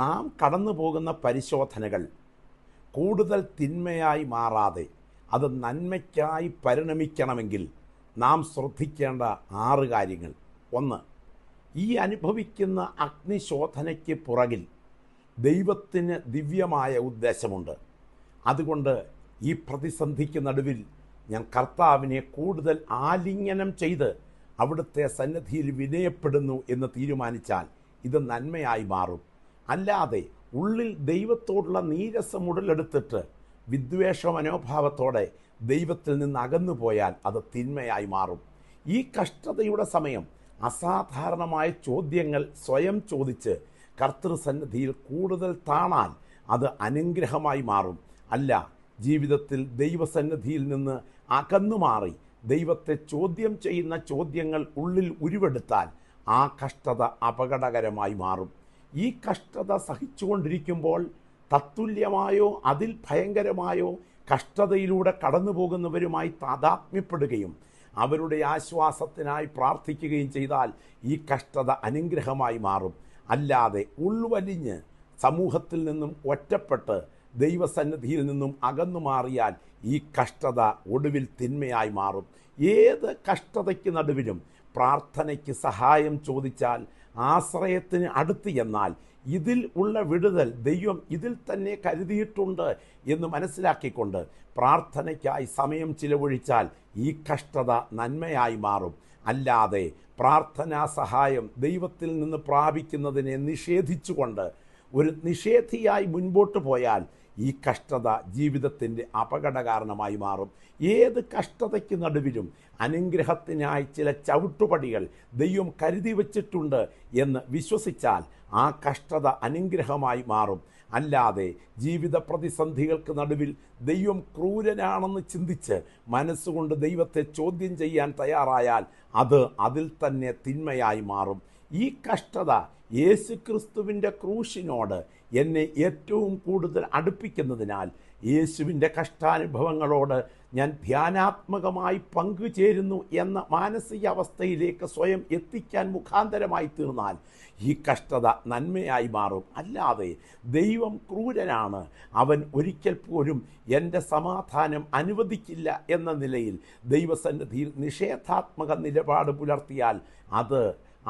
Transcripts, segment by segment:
നാം കടന്നു പോകുന്ന പരിശോധനകൾ കൂടുതൽ തിന്മയായി മാറാതെ അത് നന്മയ്ക്കായി പരിണമിക്കണമെങ്കിൽ നാം ശ്രദ്ധിക്കേണ്ട 6 കാര്യങ്ങൾ. 1. ഈ അനുഭവിക്കുന്ന അഗ്നിശോധനയ്ക്ക് പുറകിൽ ദൈവത്തിന് ദിവ്യമായ ഉദ്ദേശമുണ്ട്. അതുകൊണ്ട് ഈ പ്രതിസന്ധിക്ക് നടുവിൽ ഞാൻ കർത്താവിനെ കൂടുതൽ ആലിംഗനം ചെയ്ത് അവിടുത്തെ സന്നിധിയിൽ വിനയപ്പെടുന്നു എന്ന് തീരുമാനിച്ചാൽ ഇത് നന്മയായി മാറും. അല്ലാതെ ഉള്ളിൽ ദൈവത്തോടുള്ള നീരസം ഉടലെടുത്തിട്ട് വിദ്വേഷ മനോഭാവത്തോടെ ദൈവത്തിൽ നിന്ന് അകന്നു പോയാൽ അത് തിന്മയായി മാറും. ഈ കഷ്ടതയുടെ സമയം അസാധാരണമായ ചോദ്യങ്ങൾ സ്വയം ചോദിച്ച് കർത്തൃസന്നിധിയിൽ കൂടുതൽ താണാൽ അത് അനുഗ്രഹമായി മാറും. അല്ല, ജീവിതത്തിൽ ദൈവസന്നിധിയിൽ നിന്ന് അകന്നു മാറി ദൈവത്തെ ചോദ്യം ചെയ്യുന്ന ചോദ്യങ്ങൾ ഉള്ളിൽ ഉരുവെടുത്താൽ ആ കഷ്ടത അപകടകരമായി മാറും. ഈ കഷ്ടത സഹിച്ചുകൊണ്ടിരിക്കുമ്പോൾ തത്തുല്യമായോ അതിൽ ഭയങ്കരമായോ കഷ്ടതയിലൂടെ കടന്നു പോകുന്നവരുമായി താദാത്മ്യപ്പെടുകയും അവരുടെ ആശ്വാസത്തിനായി പ്രാർത്ഥിക്കുകയും ചെയ്താൽ ഈ കഷ്ടത അനുഗ്രഹമായി മാറും. അല്ലാതെ ഉൾവലിഞ്ഞ് സമൂഹത്തിൽ നിന്നും ഒറ്റപ്പെട്ട് ദൈവസന്നിധിയിൽ നിന്നും അകന്നു മാറിയാൽ ഈ കഷ്ടത ഒടുവിൽ തിന്മയായി മാറും. ഏത് കഷ്ടതയ്ക്ക് നടുവിലും പ്രാർത്ഥനയ്ക്ക് സഹായം ചോദിച്ചാൽ, ആശ്രയത്തിന് അടുത്ത് എന്നാൽ ഇതിൽ ഉള്ള വിടുതൽ ദൈവം ഇതിൽ തന്നെ കരുതിയിട്ടുണ്ട് എന്ന് മനസ്സിലാക്കിക്കൊണ്ട് പ്രാർത്ഥനയ്ക്കായി സമയം ചിലവഴിച്ചാൽ ഈ കഷ്ടത നന്മയായി മാറും. അല്ലാതെ പ്രാർത്ഥനാ സഹായം ദൈവത്തിൽ നിന്ന് പ്രാപിക്കുന്നതിനെ നിഷേധിച്ചുകൊണ്ട് ഒരു നിഷേധിയായി മുൻപോട്ട് പോയാൽ ഈ കഷ്ടത ജീവിതത്തിൻ്റെ അപകട കാരണമായി മാറും. ഏത് കഷ്ടതയ്ക്ക് നടുവിലും അനുഗ്രഹത്തിനായി ചില ചവിട്ടുപടികൾ ദൈവം കരുതി വച്ചിട്ടുണ്ട് എന്ന് വിശ്വസിച്ചാൽ ആ കഷ്ടത അനുഗ്രഹമായി മാറും. അല്ലാതെ ജീവിത പ്രതിസന്ധികൾക്ക് നടുവിൽ ദൈവം ക്രൂരനാണെന്ന് ചിന്തിച്ച് മനസ്സുകൊണ്ട് ദൈവത്തെ ചോദ്യം ചെയ്യാൻ തയ്യാറായാൽ അത് അതിൽ തന്നെ തിന്മയായി മാറും. ഈ കഷ്ടത യേശുക്രിസ്തുവിൻ്റെ ക്രൂശിനോട് എന്നെ ഏറ്റവും കൂടുതൽ അടുപ്പിക്കുന്നതിനാൽ യേശുവിൻ്റെ കഷ്ടാനുഭവങ്ങളോട് ഞാൻ ധ്യാനാത്മകമായി പങ്കുചേരുന്നു എന്ന മാനസികാവസ്ഥയിലേക്ക് സ്വയം എത്തിക്കാൻ മുഖാന്തരമായി തീർന്നാൽ ഈ കഷ്ടത നന്മയായി മാറും. അല്ലാതെ ദൈവം ക്രൂരനാണ്, അവൻ ഒരിക്കൽ പോലും എൻ്റെ സമാധാനം അനുവദിക്കില്ല എന്ന നിലയിൽ ദൈവസന്നിധിയിൽ നിഷേധാത്മക നിലപാട് പുലർത്തിയാൽ അത്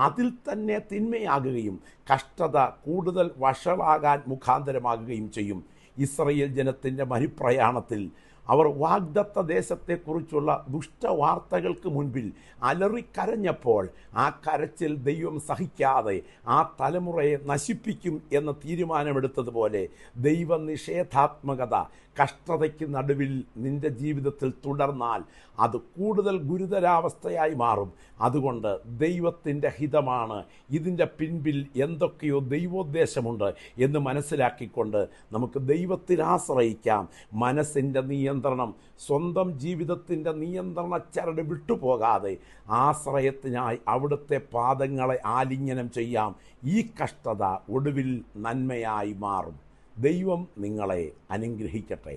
അതിൽ തന്നെ തിന്മയാകുകയും കഷ്ടത കൂടുതൽ വഷളാകാൻ മുഖാന്തരമാകുകയും ചെയ്യും. ഇസ്രയേൽ ജനത്തിൻ്റെ മരുപ്രയാണത്തിൽ അവർ വാഗ്ദത്ത ദേശത്തെക്കുറിച്ചുള്ള ദുഷ്ടവാർത്തകൾക്ക് മുൻപിൽ അലറിക്കരഞ്ഞപ്പോൾ ആ കരച്ചിൽ ദൈവം സഹിക്കാതെ ആ തലമുറയെ നശിപ്പിക്കും എന്ന തീരുമാനമെടുത്തതുപോലെ ദൈവനിഷേധാത്മകത കഷ്ടതയ്ക്ക് നടുവിൽ നിൻ്റെ ജീവിതത്തിൽ തുടർന്നാൽ അത് കൂടുതൽ ഗുരുതരാവസ്ഥയായി മാറും. അതുകൊണ്ട് ദൈവത്തിൻ്റെ ഹിതമാണ്, ഇതിൻ്റെ പിൻപിൽ എന്തൊക്കെയോ ദൈവോദ്ദേശമുണ്ട് എന്ന് മനസ്സിലാക്കിക്കൊണ്ട് നമുക്ക് ദൈവത്തിൽ ആശ്രയിക്കാം. മനസ്സിൻ്റെ നിയന്ത്രണം, സ്വന്തം ജീവിതത്തിൻ്റെ നിയന്ത്രണ ചരട് വിട്ടുപോകാതെ ആശ്രയത്തിനായി അവിടുത്തെ പാദങ്ങളെ ആലിംഗനം ചെയ്യാം. ഈ കഷ്ടത ഒടുവിൽ നന്മയായി മാറും. ദൈവം നിങ്ങളെ അനുഗ്രഹിക്കട്ടെ.